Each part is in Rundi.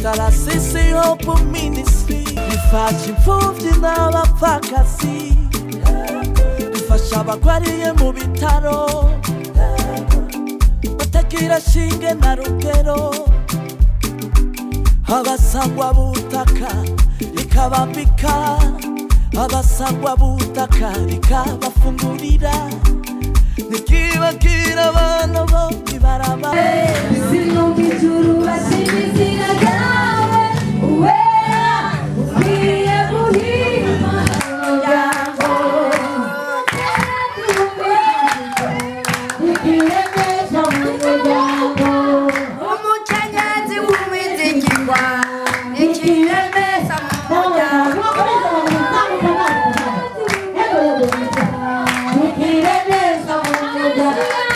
Tarasisi Hope Ministry ifasha imfuvyi n'abapfakazi, ifasha abagwariye mu bitaro batagira shinge na rugero, abasangwa butaka ikabambika, abasangwa butaka ikabafungurira, nikibagira abana bo ibarabara sinumijuru basinizira gawe uwera ukwiye guhima yango ikiremesha umuryango umukenyezi w'umwizigirwa ikiremesha umuryango ikiremesha umuryango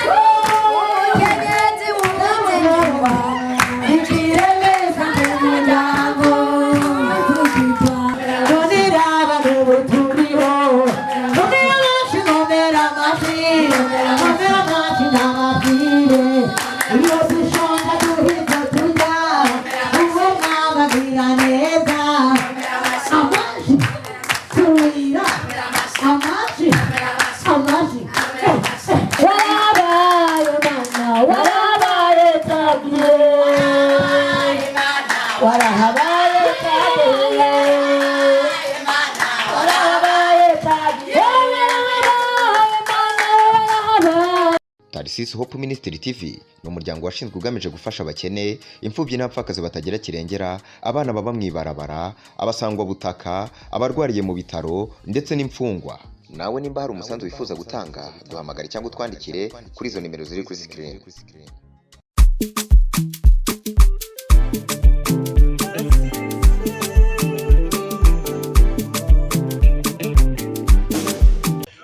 Tarasisi Hope Ministry TV ni umuryango washinzwe ugamije gufasha abakene, imfubyi n'abapfakazi batagira kirengera, abana baba mwibarabara, abasangwa butaka, abarwariye mu bitaro ndetse n'imfungwa. Nawe nimba hari umusanzu wifuza gutanga, duhamagare cyangwa utwandikire kuri izo nimero ziri kuri screen.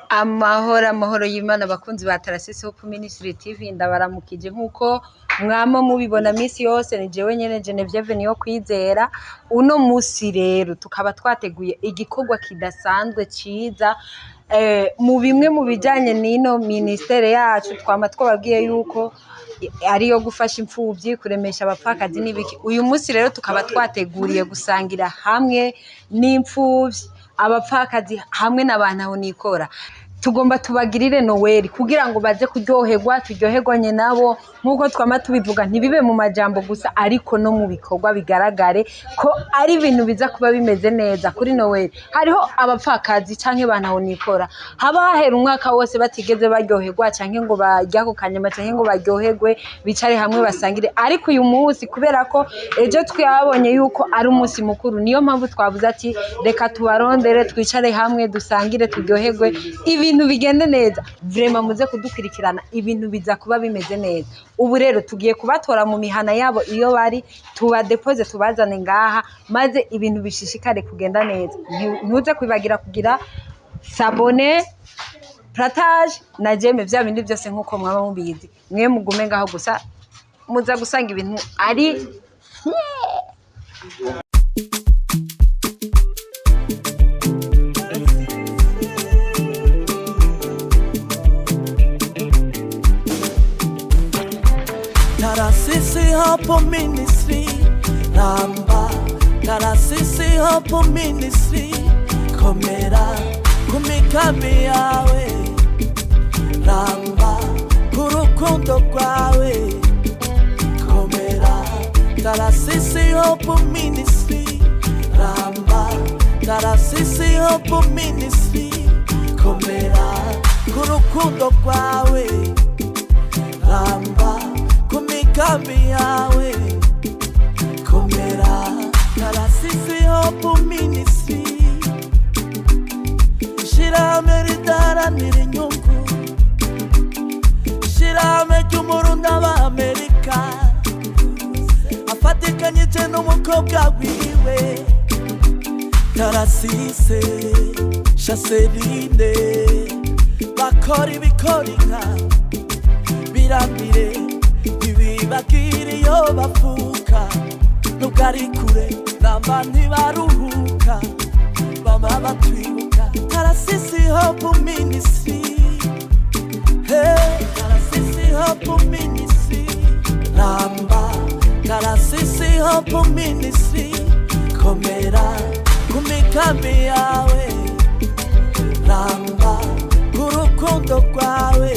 Amahoro y'Imana bakunzi ba Tarasisi Hope Ministry TV, ndabaramukije nkuko mwama mubibona misi yose. Ni jewe nyene Genevieve niyo kwizera. Uno musi rero tukaba twateguye igikorwa kidasanzwe ciza mu bimwe mu bijanye n'ino ministere yacu. Twama twababwiye yuko ariyo gufasha imfubyi, kuremesha abapfakazi n'ibiki. Uyu musi rero tukaba twateguriye gusangira hamwe n'imfubyi, abapfakazi hamwe n'abantu aho nikora. Tugomba tubagirire Noel kugira ngo baze kuryoherwa, turyoherwanye nabo nkuko twama tubivuga, ntibibe mu majambo gusa ariko no mu bikorwa bigaragare ko ari ibintu biza kuba bimeze neza. Kuri Noel hariho abapfakazi canke banaho nikora haba hahera umwaka wose batigeze baryoherwa canke ngo bajya ku kanyama canke ngo baryoherwe bicare hamwe basangire, ariko uyu munsi kubera ko ejo twabonye yuko ari umunsi mukuru, niyo mpamvu twavuze ati reka tubarondere twicare hamwe dusangire turyoherwe, ibintu bigende neza. Vraiment muze kudukurikirana, ibintu biza kuba bimeze neza. Ubu rero tugiye kubatora mu mihana yabo iyo bari, tubadepose tubazane ngaha maze ibintu bishishikare kugenda neza. Ntuze kwibagira kugira sabone, partage na jeme, vya bindi byose nkuko mwaba mubizi. Mwe mugume ngaho gusa muza gusanga ibintu ari Tarasisi Hope Ministry Ramba, Tarasisi Hope Ministry komera kumikambi yawe, ramba kurukundo rwawe, komera. Tarasisi Hope Ministry Ramba, Tarasisi Hope Ministry komera kurukundo rwawe, ramba kumikambi yawe, komera. Tarasisi Hope Ministry shirame ridaranira inyungu, shirame ry'umurundi w'Amerika afatikanyije n'umukobwa wiwe Tarasisi Chaseline, bakora ibikorinka birambire ntibibagire iyo bavuka, nubwo ari kure namba ntibaruhuka, bama batwibuka. Tarasisi Hope Ministry, hey, Tarasisi Hope Ministry, ramba Tarasisi Hope Ministry, komera kumikambi yawe, ramba kurukundo kwawe,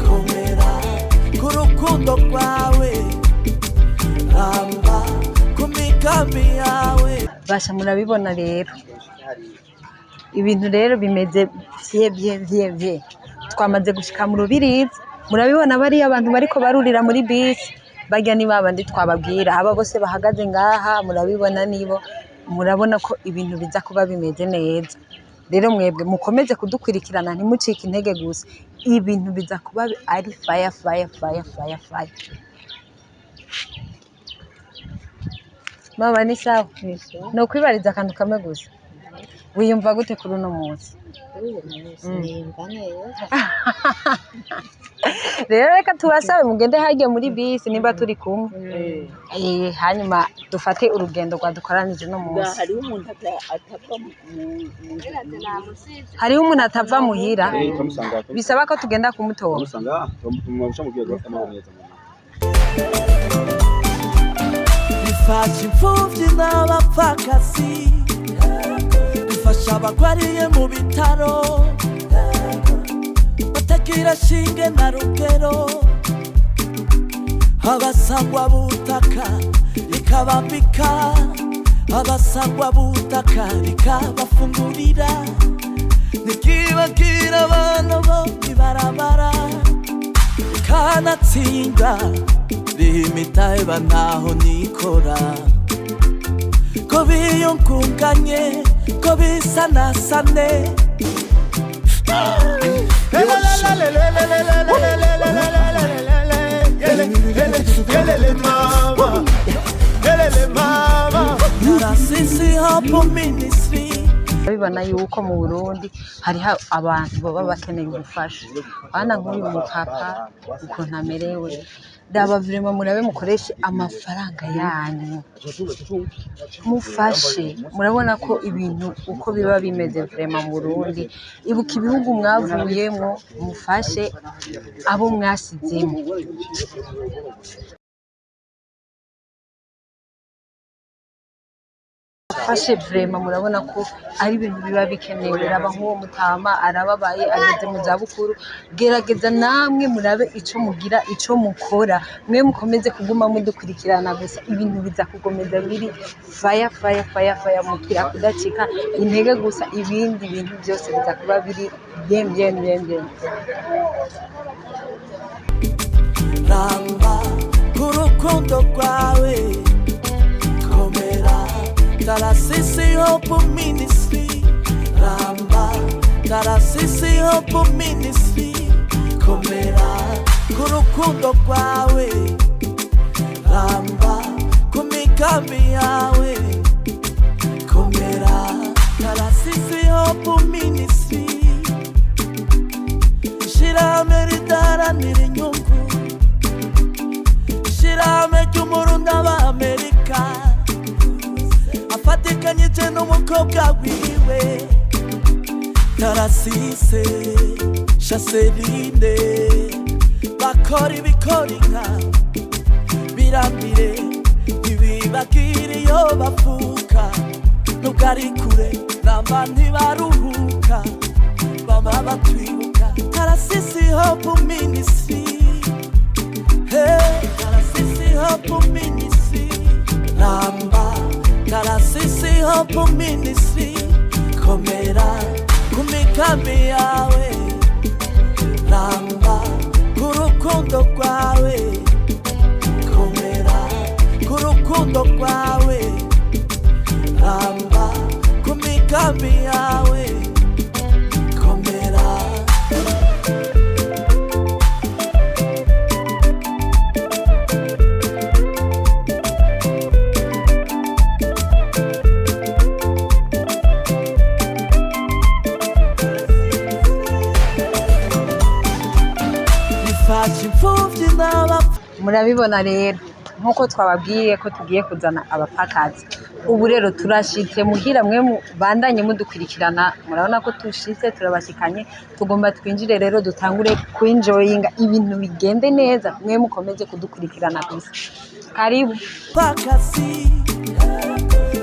komera kurukundo kwawe, ramba kumikambi yawe. Basha murabibona rero ibintu rero bimeze vye twamaze gushika mu Rubirizi. Murabibona bari abantu bariko barurira muri bisi barya ni babandi twababwira aba bose bahagaze ngaha, murabibona nibo, murabona ko ibintu biza kuba bimeze neza. Rero mwebwe mukomeze kudukurikirana ntimucike intege gusa, ibintu biza kuba ari fire. Mama ni sawa no kwibariza akantu kamwe gusa, wiyumva gute kuri uno munsi? Rero reka tubasabe mugende harya muri bisi nimba turi kumwe, hanyuma dufate urugendo rwadukoranije no munsi. Hariho umuntu atava muhira bisaba ko tugenda kumutora. Bifasha imfuvyi n'abapfakazi, bifasha abagwariye mu bitaro batagira shinge na rugero, abasangwa butaka rikabambika, abasangwa butaka rikabafungurira, nikibagira abana bo ibarabara, kanatsinda rimitaye bantaho nikora, ko biyungunganye ko bisanasane. Tarasisi Hope Ministry. Bibona yuko mu Burundi hariho abantu baba bakeneye ubufasha, bana nk'uyu mupapa ukuntu amerewe, ndaba vraiment murabe mukoreshe amafaranga yanyu mufashe. Murabona ko ibintu uko biba bimeze vraiment mu Burundi, ibuka ibihugu mwavuyemo, mufashe abo mwasizemo. Fashe vraiment murabona ko ari ibintu biba bikenewe. Raba nk'uwo mutama arababaye ageze mu zabukuru, gerageza namwe murabe ico mugira ico mukora, mwe mukomeze kuguma mudukurikirana gusa, ibintu biza kugomeza biri fire mukira kudacika intege gusa, ibindi bintu byose biza kuba biri bien. Ramba kurukundo kwawe, komera Tarasisi Hope Ministry, ramba Tarasisi Hope Ministry, komera kurukundo kwawe, ramba kumikambi yawe, komera Tarasisi Hope Ministry, shirame ridaranira inyungu, shirame ry'umurundi w'Amerika, afatikanyije n'umukobwa wiwe, Tarasise Chaseline, bakora ibikorinka birambire ntibibagire iyo bavuka, nubwo ari kure namba ntibaruhuka, bama batwibuka. Tarasisi Hope Ministry, Tarasisi Hope Ministry, ramba Tarasisi Hope Ministry, komera kumikambi yawe, ramba kurukundo kwawe, komera kurukundo kwawe, ramba kumikambi yawe, komera. Murabibona rero nk'uko twababwiye ko tugiye kuzana abapakazi. Ubu rero turashitse muhira, mwe bandanye mudukurikirana, murabona ko tushitse turabashikanye, tugomba twinjire rero dutangure kwinjoyinga ibintu bigende neza, mwe mukomeze kudukurikirana gusa. Karibu pakazi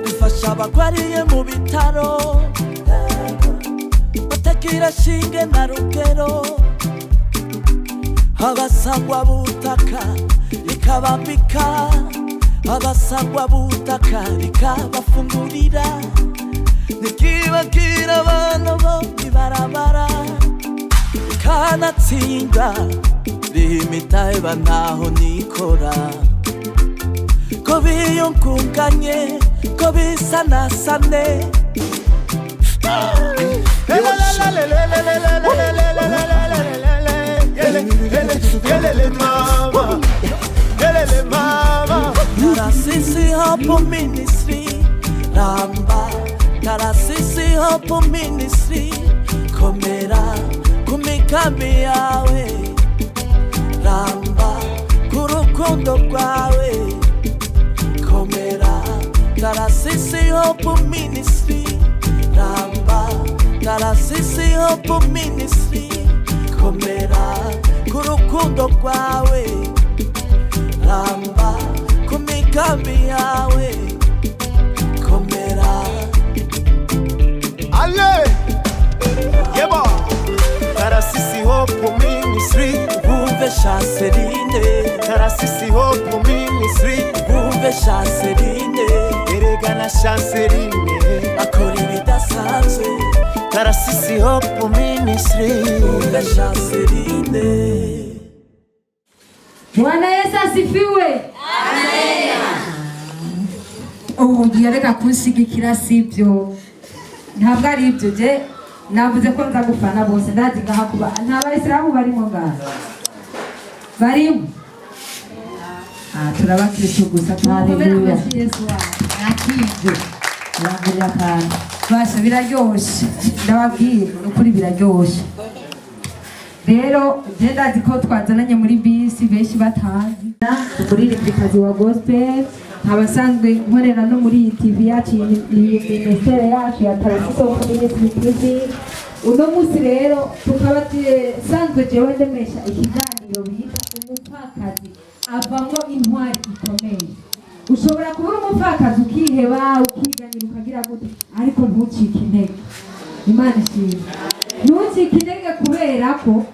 ifasha abagwariye mu bitaro batagira shinge na rugero, abasangwa butaka ikabambika, abasangwa butaka ikabafungurira, nikibagira abana bo ibarabara ikanatsinda rimitaeba ntaho nikora, ko biyungunganye ko bisanasane. Tarasisi Hope Ministry Ramba, Tarasisi Hope Ministry komera ku migambi yawe, ramba ku rukundo rwawe, komera Tarasisi Hope Ministry ramba, Tarasisi Hope Ministry komera ku rukundo rwawe, ramba ku migambi yawe, komera. Ale yeba Tarasisi Hope Ministry Bumve Chanceline, Tarasisi Hope Ministry bumve Chanceline, erega na Chanceline akora ibidasanzwe. Tarasisi Hope Ministry Bumve Chanceline. Bwana Yesu asifiwe. Amen. Oh, yareka kunshigikira sibyo. Ntabwo ari ibyo je navuze ko nza gufana bose ndazi ngaha kuba nta bayisilamu barimo ngaha. Barimo. Turabakristo gusa. Haleluya. Yesu akije. Yambira kandi. Basha biraryoshe. Ndababwira ukuri biraryoshe. Rero je ndazi ko twazananye muri bisi benshi batazi umuririmbyikazi wa gospel, abasanzwe nkorera no muri iyi TV yacu, iyi ministere yacu ya Tarasisi Hope Ministry. Uno munsi rero tukaba sanzwe jewe ndemesha ikiganiro bita umupfakazi avamo intwari ikomeye. Ushobora kubura umupfakazi ukiheba ukiganira ukagira gute, ariko ntucike intege. Imana ishimwe. Ntucike intege kubera ko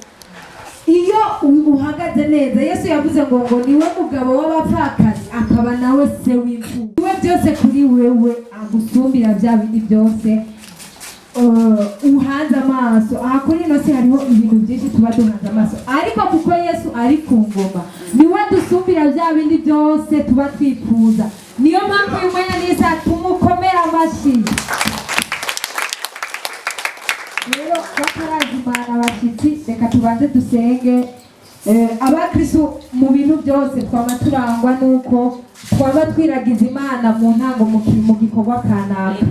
iyo uhagaze neza, Yesu yavuze ngo niwe mugabo w'abapfakazi akaba nawe se w'imfubyi. Niwe byose kuri wewe, agusumbira bya bindi byose uhanze amaso. Aha kuri ino si hariho ibintu byinshi tuba duhanze amaso, ariko kuko Yesu ari ku ngoma niwe dusumbira bya bindi byose tuba twifuza. Niyo mpamvu uyu mwanya nisa tumukomera amashyi. Rero batarazimana abashyitsi, reka tubanze dusenge. Abakristo mu bintu byose twaba turangwa nuko twaba twiragiza Imana mu ntango mu gikorwa kanaka.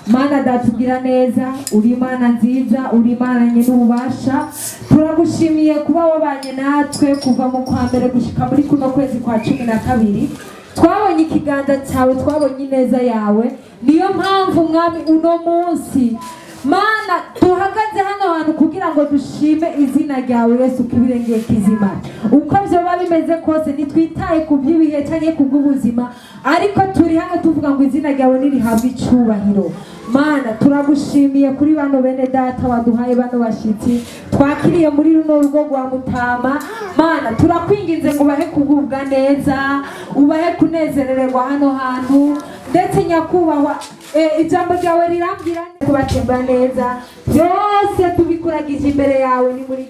Mana datugira neza, uri Imana nziza, uri Imana nyine ububasha. Turagushimiye kuba wabanye natwe kuva mu kwa mbere gushika muri kuno kwezi kwa 12. Twabonye ikiganza cyawe, twabonye ineza yawe. Niyo mpamvu mwami uno munsi Mana tuhagaze hano hantu kugira ngo dushime izina ryawe Yesu kibirengeye kizima. Uko byoba bimeze kose nitwitaye ku by'ibihe cyane ku bw'ubuzima, ariko turi hano tuvuga ngo izina ryawe nirihabwe icubahiro. Mana turagushimiye kuri bano bene data waduhaye bano bashitsi twakiriye muri runo rugo rwa Mutama. Mana turakwinginze ngo ubahe kugubwa neza, ubahe kunezererwa hano hantu, ndetse nyakubahwa ijambo ryawe rirambwira kubatembera neza, byose tubikuragije imbere yawe ni muri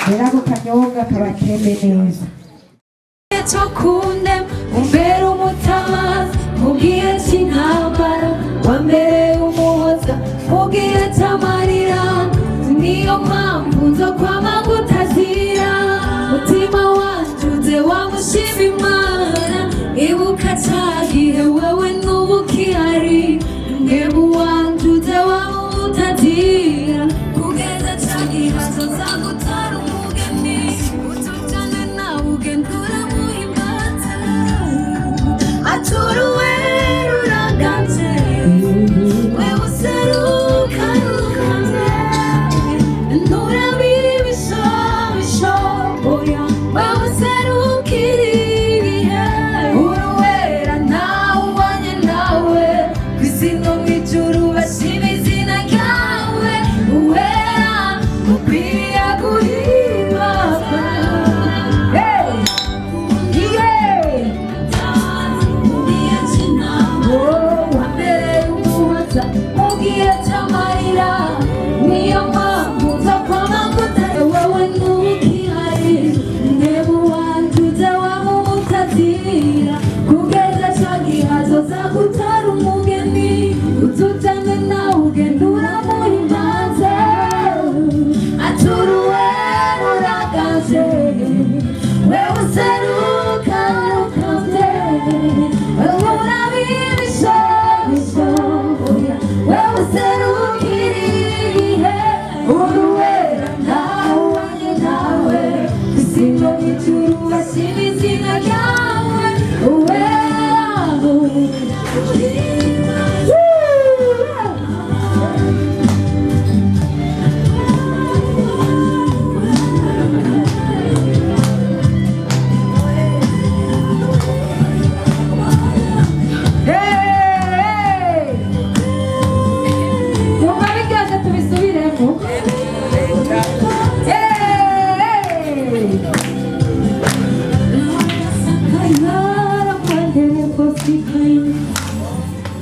rero ako kanyonga kabatembe neza. Tukunde umbere umutabazi mu gihe cy'intambara, wambere umuhoza mu gihe cy'amarira. Niyo mpamvu nzo kwama gutazira, mutima wanjye wamushima Imana. Ibuka cyagihe wewe n'ubukihari, ngebu wanjye wamutazira, kugeza cyagihe azozagutara umugeni, utujyane nawe ugendura muhimbara.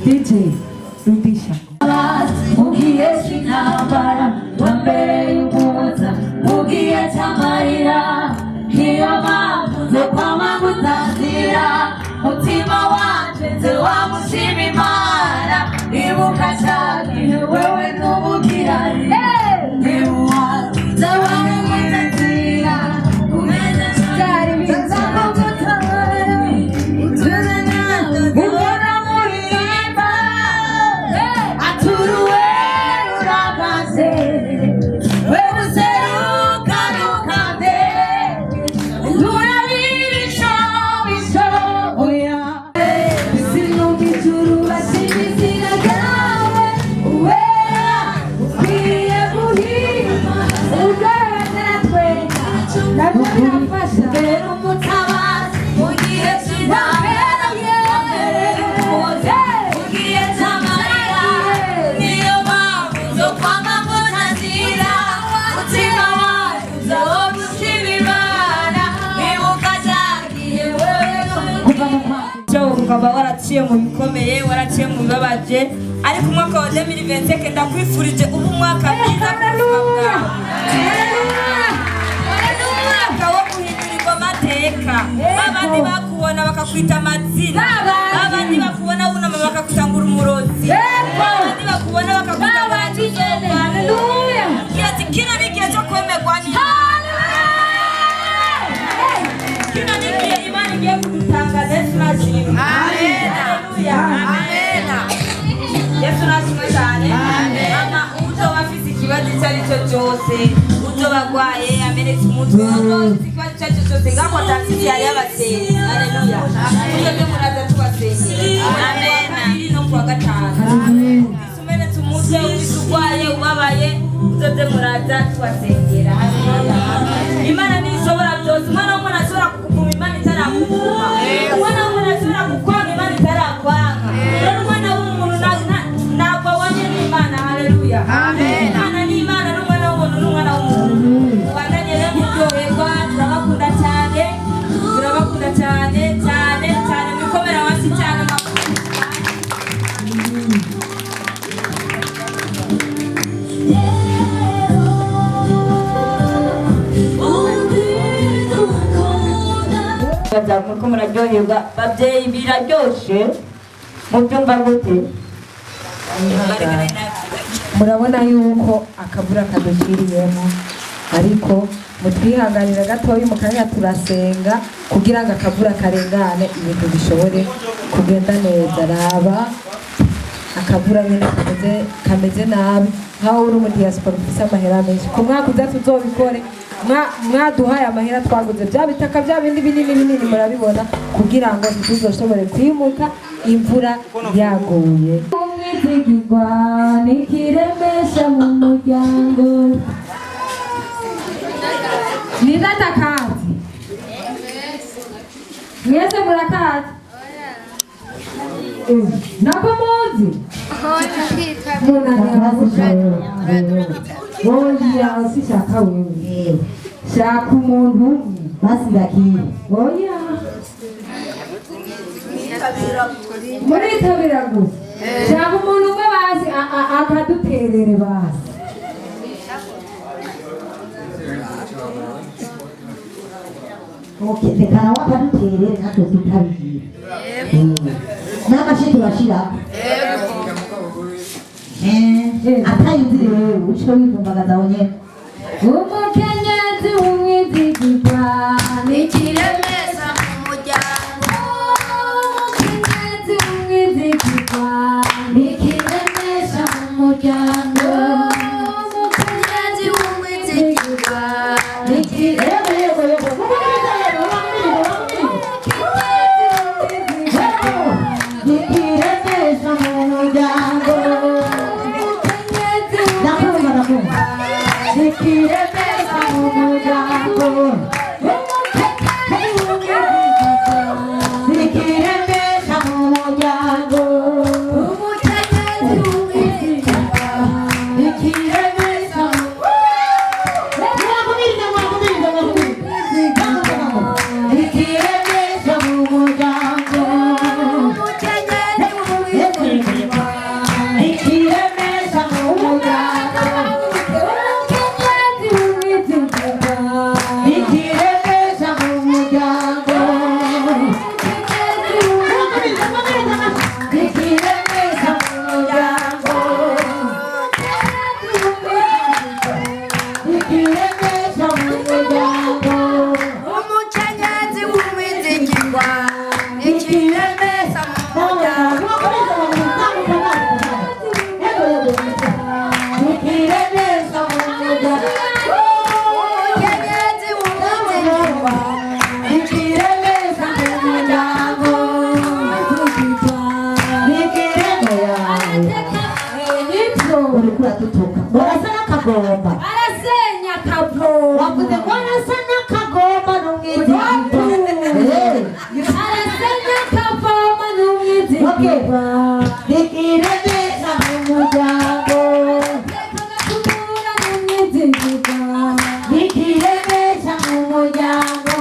DJ Rudisha Mugiye sinambara wambere y'umuza mugiye tamarira niyo mpamvu nze kwama gutazira mutima wanje nze wamushima Imana ibuka cyane wewe n'ubugirane ntibuwaza wamugutazira kumeza cyari biza kugutabara ubona murimba aturuwe uragaze wewe seruka rukande urabisha bishoboya bisino bijuru bashimizira gawe uwera ukwiye guhima ugaragara twena nabyo birafasha rero umutabazi mu gihe cy'intambara mu gihe cy'amarira niyo mpamvu zo kwama mutazira mutima wanyu uzaho gushima Imana ibuka cyagiye wewe ukaba waraciye mu bikomeye waraciye mu bibabaje ariko umwaka wa 2025 ndakwifurije ubu umwaka mwiza ku buzima bwawe umwaka wo guhindurirwa amateka babandi bakubona bakakwita amazina babandi bakubona wunama bakakutangura umurozi babandi bakubona bakakwita baratuzova ati kino ni igihe cyo kwemerwa kino ni igihe Imana igiye kudutangaza Yesu nashimwe Yesu nashimwe cyane mama uzo wafise ikibazo icyo ari cyo cyose uzo bagwaye amenetse umutwe uzo ikibazo icyo ari cyo cyose ngako tansisi yari yabateye haleluya uzo byo muraza tubasengera amen no kuwa gatanu umenetse umutwe ubisugwaye ubabaye uzo byo muraza tubasengera haleluya Imana ni ishobora byose umwana w'umuntu ashobora kukuvuma Imana itarakuvuma umwana w'umuntu ashobora kukwanga Imana itarakwanga rero umwana w'umuntu ntabwo abonye n'Imana haleluya Imana ni Imana n'umwana w'umuntu n'umwana w'umuntu bandanye rero muryoherwa turabakunda cyane cyane mwikomera hasi cyane muriko muraryoherwa babyeyi biraryoshe mubyumva gute murabona yuko akabura kaduciriyemo ariko mutwihanganira gatoya mu kanya turasenga kugira ngo akabura karengane ibintu bishobore kugenda neza raba akabura nyine kameze nabi nkaho uri mu diaspora ufise amahera menshi ku mwaka uza tuzobikore mwaduhaye amahera twaguze bya bitaka bya bindi binini murabibona kugira ngo tuzoshobore kwimuka imvura yaguye umwizigirwa nikiremesha mu muryango ni data kazi mwese murakazi nako muzi oya sishaka wewe shaka umuntu basi ndakiye oya muritabira gusa shaka umuntu umwe basi akaduterere basi reka nawe akaduterere natwe tutabigira n'agace turashirako atayumvire wewe uco wivumbaga nyene umukenyezi w'umwizigirwa nikiremesha mu muryango umukenyezi Okay. Nikiremesha mumuryango. Nikiremesha mumuryango.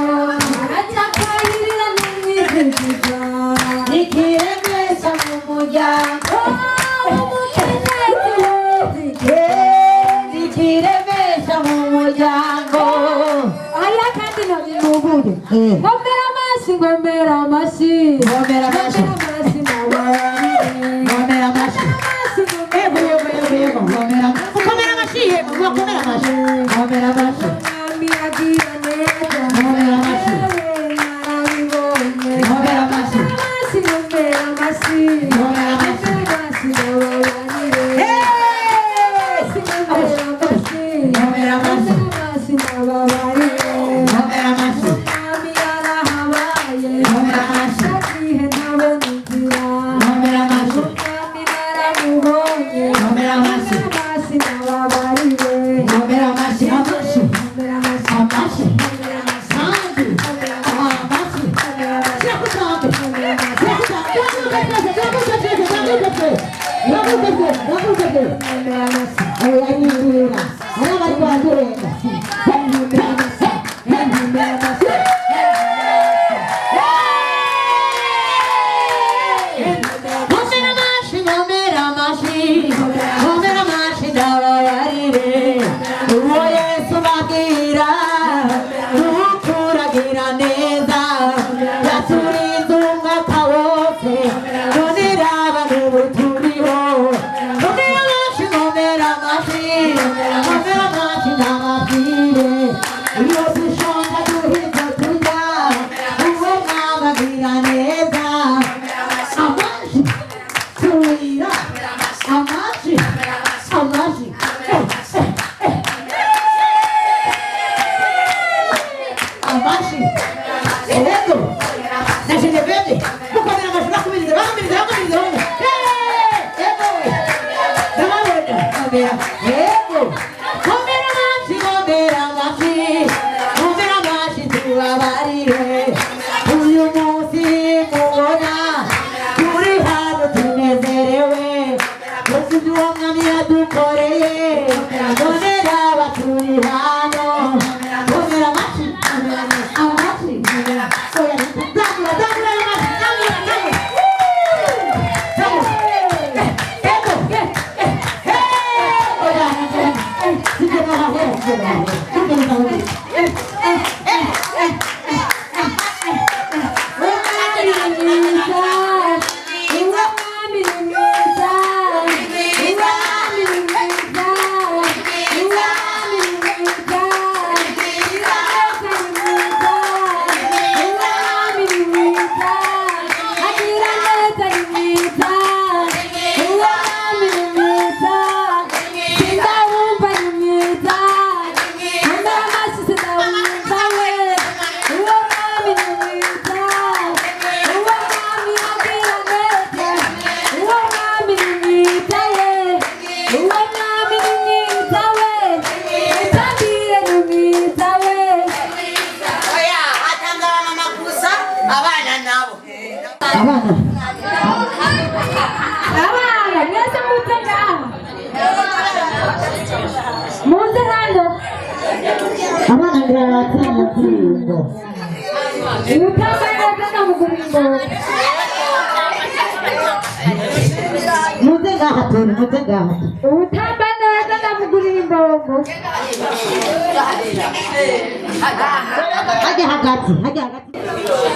Nikiremesha mumuryango. Nikiremesha mumuryango. Aya kandi nabimubure. Ngomera amasi, ngomera amasi. Ngomera amasi. Ngomera amasi.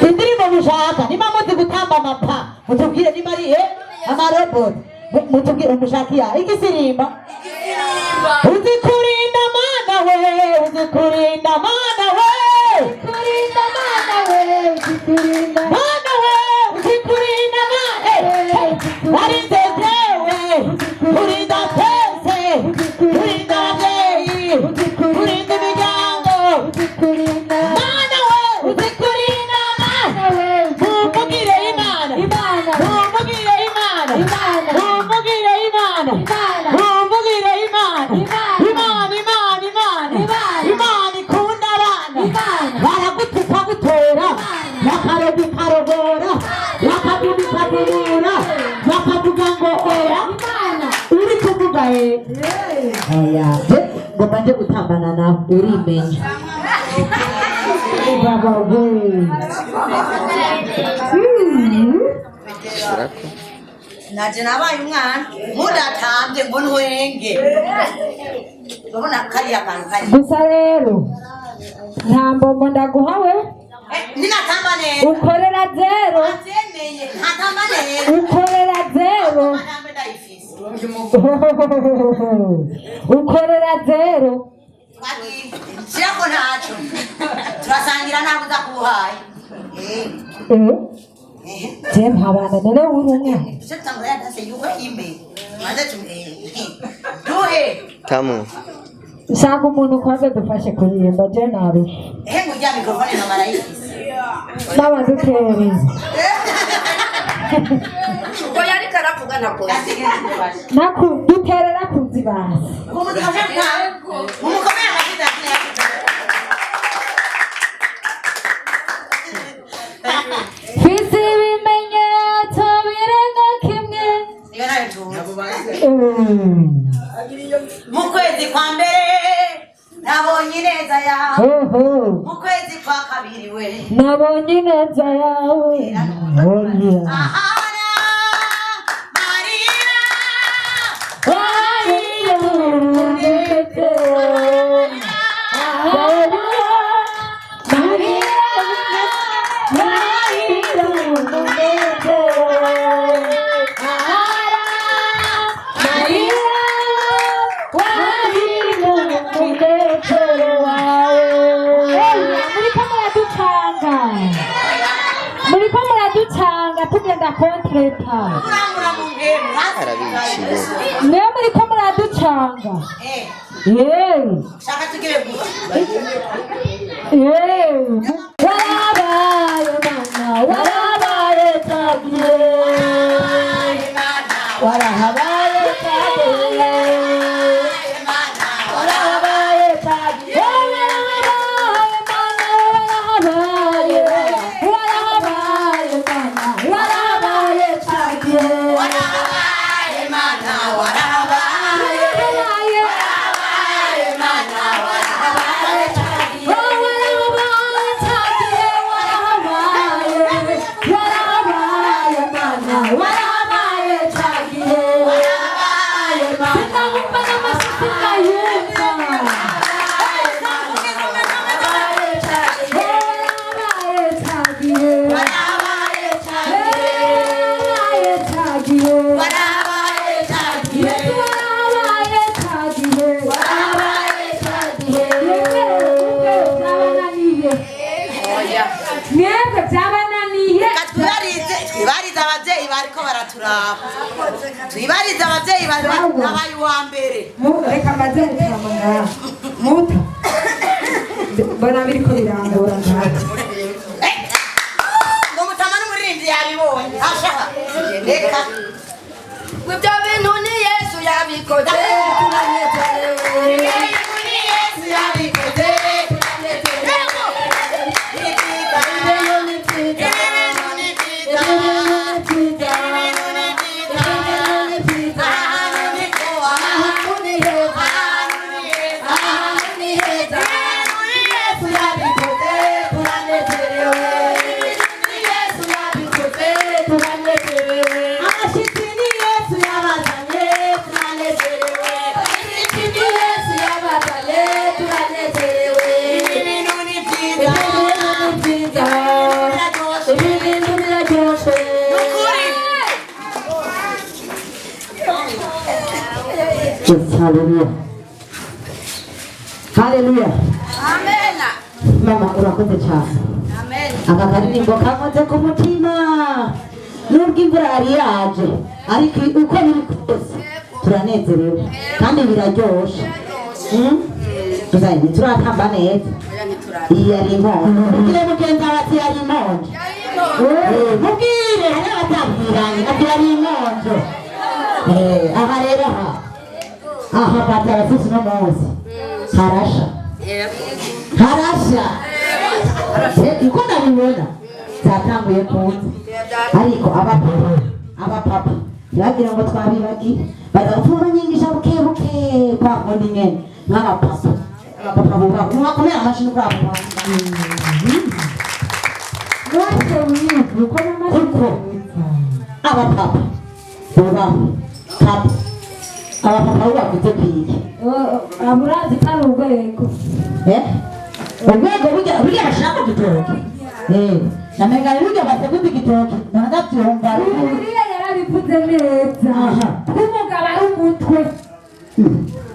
Indirimbo mushaka niba muzi gutamba amapa mutubwire niba ari amarobot mutubwire mushakiya igisirimba uzi kurinda mana we uzi kurinda mana we kurinda mana we uzi kurinda mana we uzi kurinda mana ari tetewe kurinda pese kurinda abyeyi kurinda imiryango kurinda mana we uzi kurinda mana we mumugire imana imana mumugire imana imana mumugire imana imana mumugire imana imana imana imana imana ikunda abana baragutuka gutora bakaroga ikarogora bakagura ikagurura oya ngomba nje gutambana nawe urimenya baba we naje nabaye umwana mudatambye ngo ntwenge urabona kariya kantu kari gusa rero nta mbombo ndaguhawe ninatamba neza ukorera zero atemeye ntatamba neza ukorera zero ntambe ndayifise ukorera zero shirako ntaco turasangira ntabwo uza kubuhaye je mpabana none uri umwana tutangura yadase yuko ime maze duhe Tamu. shaka umuntu kwaze dufashe kuririmba je narusha ngo ujya mikrofone na marayifise n'abaduteri ubwo yari karavuga ntabwo duterera kuzi basi umukomeye amakiza fisi ibimenyetso birenga kimwe iyo nayo tuzi mu kwezi kwa mbere nabonye ineza yawe mu kwezi kwa kabiri we nabonye ineza yawe ahana marira muriko muraducanga tugenda kontreta kurangura mu ngemu Arabiciye. niyo muriko muraducanga shaka tugire gute warabaye mana warabaye tagiye warahabaye tagiye warahabaye tagiye twibarize abavyeyi bariko baraturaba twibarize abavyeyi nabaye uwa mbere reka maze gutamanga muta mbona biriko birangora ntaco ngo mutama n'umurinzi yabibonye ashaka reka ibyo bintu ni Yesu yabikoze turanezerewe ni Yesu yabikoze Haleluya. Haleluya. amen Mama urakoze cyane. amen Aka karirimbo kakoze ku mutima. Nubwo imvura yari yaje ariko uko biri kose turanezerewe kandi biraryoshe. Tuzayi turatamba neza. Iyi yari impundu. Mubwire mugenza bati yari impundu. Mubwire hari abatabwiranye ati yari impundu. Aha rero aha batarafise no munsi harasha uko ndabibona zatanguye kuza ariko abapapa yagira ngo twabibagi badafuma nyingisha bukebuke kwa kundi nyene n'abapapa abapapa buba mwakomera amashini kwa papa Mwese wivu uko n'amashini abapapa buba kapa abapapa bafite kwiye aburazi kandi urwego urwego burya bashaka gitoke namenga burya bateguza igitoke nagabyumva Bibiliya yarabivuze neza umugabo ari umutwe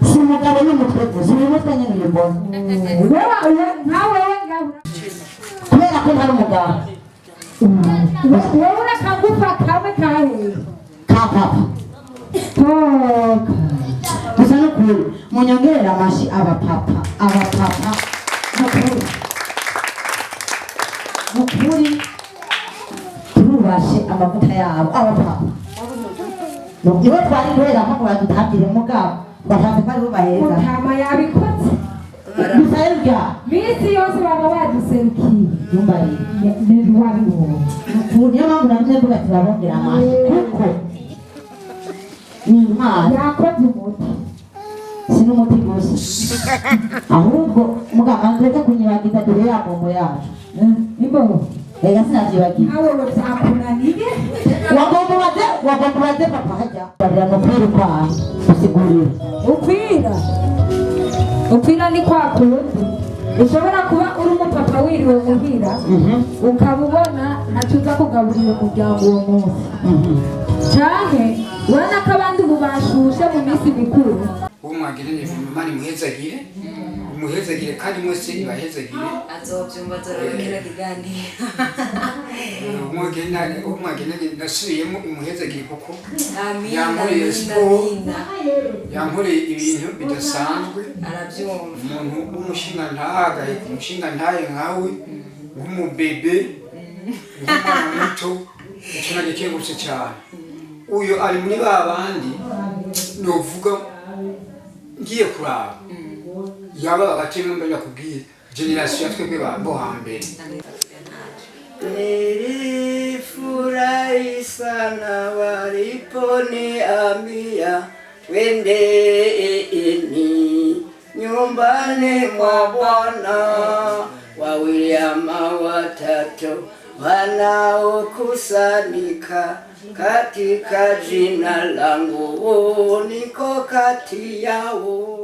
si umugabo n'umutwe gusa uyu mutwe nyine uyu mbona nkawe we ngabo kubera ko ntari umugabo wowe urakagufa kamwe kahe ka papa gusa n'ukuri munyongerera amashi abapapa n'ukuri turubashe amavuta yabo abapapa nibo twari guhera nko badutangire mugabo bashatse ko aribo baheza mutama yabikoze gusa rya minsi yose baba baduserukiye yumbari ntiwabibonye niyo mpamvu namwe mvuga turabongera amashi kuko ni intwari yakoze umuti si n'umuti gusa ahubwo muganga ntureke kunyibagiza dore ya bombo yacu imboro reka sinavyibagiye nawe byakunaniye wagomba papa hajya barira no kwiruka usigurira ukwira ni kwa kundi ushobora kuba uri umupapa wiriwe muhira ukaba ubona ntacyo uza kugaburira umuryango uwo munsi canke urabona ko abandi ubu bashushe mu minsi mikuru umwagirane Imana imuhezagire umuhezagire kandi mwese ibahezagire azovyumva zorokera kiganiro umwagirane nasubiyemo imuhezagire kuko amina yankoreye siporo yankoreye ibintu bidasanzwe aravyumva umuntu w'umushinga ntahagaye ku mushinga ntaye nkawe nk'umubebe nk'umwana muto icyo nagikengurutse cyane uyu ari muri ba bandi novuga ngiye kuraba yaba agatema mbere nakubwiye generation twebwe bo hambere nilifurahi sana waliponiambia twendeni nyumbani mwa Bwana, wawili ama watatu wanaokusanyika katika jina langu, niko kati yao.